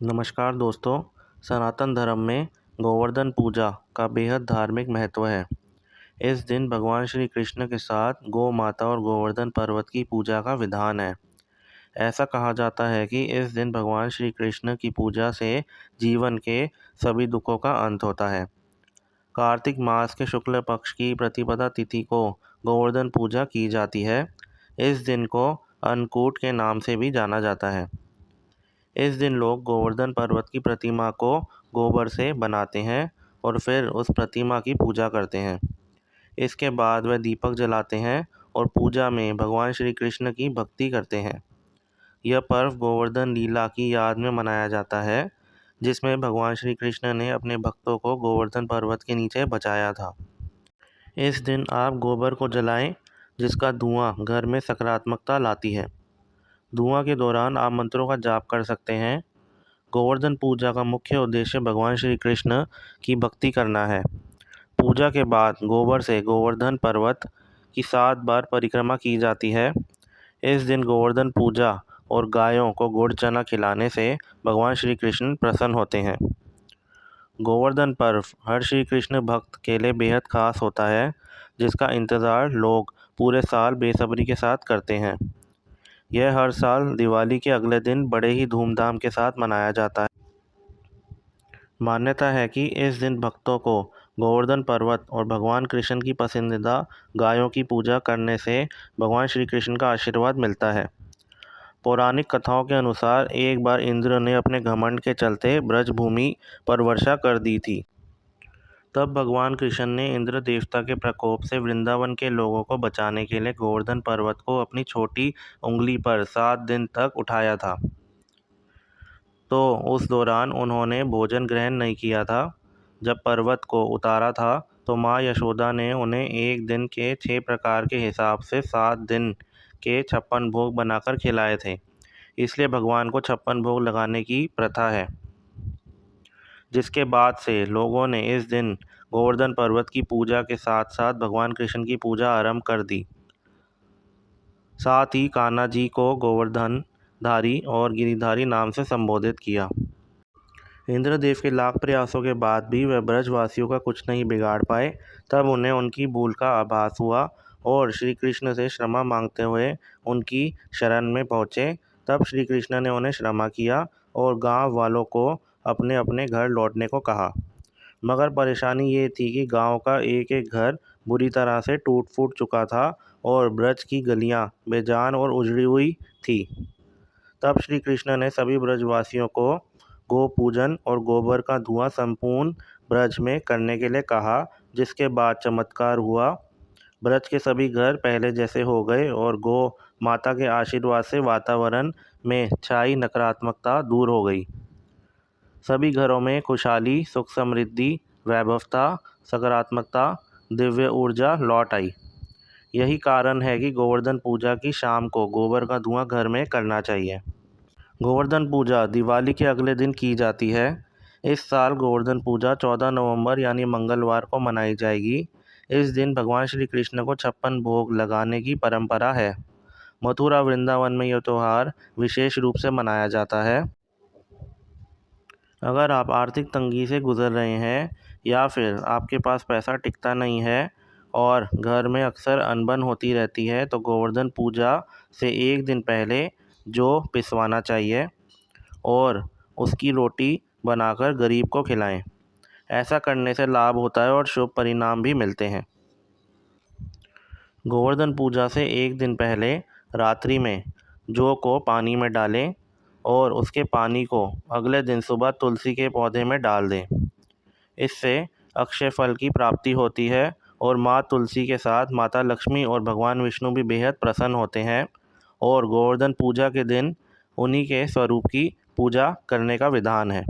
नमस्कार दोस्तों। सनातन धर्म में गोवर्धन पूजा का बेहद धार्मिक महत्व है। इस दिन भगवान श्री कृष्ण के साथ गौ माता और गोवर्धन पर्वत की पूजा का विधान है। ऐसा कहा जाता है कि इस दिन भगवान श्री कृष्ण की पूजा से जीवन के सभी दुखों का अंत होता है। कार्तिक मास के शुक्ल पक्ष की प्रतिपदा तिथि को गोवर्धन पूजा की जाती है। इस दिन को अन्नकूट के नाम से भी जाना जाता है। इस दिन लोग गोवर्धन पर्वत की प्रतिमा को गोबर से बनाते हैं और फिर उस प्रतिमा की पूजा करते हैं। इसके बाद वह दीपक जलाते हैं और पूजा में भगवान श्री कृष्ण की भक्ति करते हैं। यह पर्व गोवर्धन लीला की याद में मनाया जाता है, जिसमें भगवान श्री कृष्ण ने अपने भक्तों को गोवर्धन पर्वत के नीचे बचाया था। इस दिन आप गोबर को जलाएं, जिसका धुआं घर में सकारात्मकता लाती है। धुआं के दौरान आप मंत्रों का जाप कर सकते हैं। गोवर्धन पूजा का मुख्य उद्देश्य भगवान श्री कृष्ण की भक्ति करना है। पूजा के बाद गोबर से गोवर्धन पर्वत की 7 बार परिक्रमा की जाती है। इस दिन गोवर्धन पूजा और गायों को गुड़ चना खिलाने से भगवान श्री कृष्ण प्रसन्न होते हैं। गोवर्धन पर्व हर श्री कृष्ण भक्त के लिए बेहद खास होता है, जिसका इंतज़ार लोग पूरे साल बेसब्री के साथ करते हैं। यह हर साल दिवाली के अगले दिन बड़े ही धूमधाम के साथ मनाया जाता है। मान्यता है कि इस दिन भक्तों को गोवर्धन पर्वत और भगवान कृष्ण की पसंदीदा गायों की पूजा करने से भगवान श्री कृष्ण का आशीर्वाद मिलता है। पौराणिक कथाओं के अनुसार एक बार इंद्र ने अपने घमंड के चलते ब्रज भूमि पर वर्षा कर दी थी। तब भगवान कृष्ण ने इंद्र देवता के प्रकोप से वृंदावन के लोगों को बचाने के लिए गोवर्धन पर्वत को अपनी छोटी उंगली पर 7 दिन तक उठाया था। तो उस दौरान उन्होंने भोजन ग्रहण नहीं किया था। जब पर्वत को उतारा था तो माँ यशोदा ने उन्हें एक दिन के 6 प्रकार के हिसाब से 7 दिन के 56 भोग बनाकर खिलाए थे। इसलिए भगवान को 56 भोग लगाने की प्रथा है, जिसके बाद से लोगों ने इस दिन गोवर्धन पर्वत की पूजा के साथ साथ भगवान कृष्ण की पूजा आरंभ कर दी। साथ ही कान्हा जी को गोवर्धन धारी और गिरिधारी नाम से संबोधित किया। इंद्रदेव के लाख प्रयासों के बाद भी वह ब्रजवासियों का कुछ नहीं बिगाड़ पाए। तब उन्हें उनकी भूल का आभास हुआ और श्री कृष्ण से क्षमा मांगते हुए उनकी शरण में पहुँचे। तब श्री कृष्ण ने उन्हें क्षमा किया और गांव वालों को अपने अपने घर लौटने को कहा। मगर परेशानी ये थी कि गांव का एक एक घर बुरी तरह से टूट फूट चुका था और ब्रज की गलियां बेजान और उजड़ी हुई थी। तब श्री कृष्ण ने सभी ब्रजवासियों को गो पूजन और गोबर का धुआं संपूर्ण ब्रज में करने के लिए कहा, जिसके बाद चमत्कार हुआ। ब्रज के सभी घर पहले जैसे हो गए और गो माता के आशीर्वाद से वातावरण में छाई नकारात्मकता दूर हो गई। सभी घरों में खुशहाली, सुख समृद्धि, वैभवता, सकारात्मकता, दिव्य ऊर्जा लौट आई। यही कारण है कि गोवर्धन पूजा की शाम को गोबर का धुआं घर में करना चाहिए। गोवर्धन पूजा दिवाली के अगले दिन की जाती है। इस साल गोवर्धन पूजा 14 नवंबर यानी मंगलवार को मनाई जाएगी। इस दिन भगवान श्री कृष्ण को 56 भोग लगाने की परंपरा है। मथुरा वृंदावन में यह त्यौहार विशेष रूप से मनाया जाता है। अगर आप आर्थिक तंगी से गुजर रहे हैं या फिर आपके पास पैसा टिकता नहीं है और घर में अक्सर अनबन होती रहती है, तो गोवर्धन पूजा से एक दिन पहले जौ पिसवाना चाहिए और उसकी रोटी बनाकर गरीब को खिलाएं। ऐसा करने से लाभ होता है और शुभ परिणाम भी मिलते हैं। गोवर्धन पूजा से एक दिन पहले रात्रि में जौ को पानी में डालें और उसके पानी को अगले दिन सुबह तुलसी के पौधे में डाल दें। इससे अक्षय फल की प्राप्ति होती है और माँ तुलसी के साथ माता लक्ष्मी और भगवान विष्णु भी बेहद प्रसन्न होते हैं और गोवर्धन पूजा के दिन उन्हीं के स्वरूप की पूजा करने का विधान है।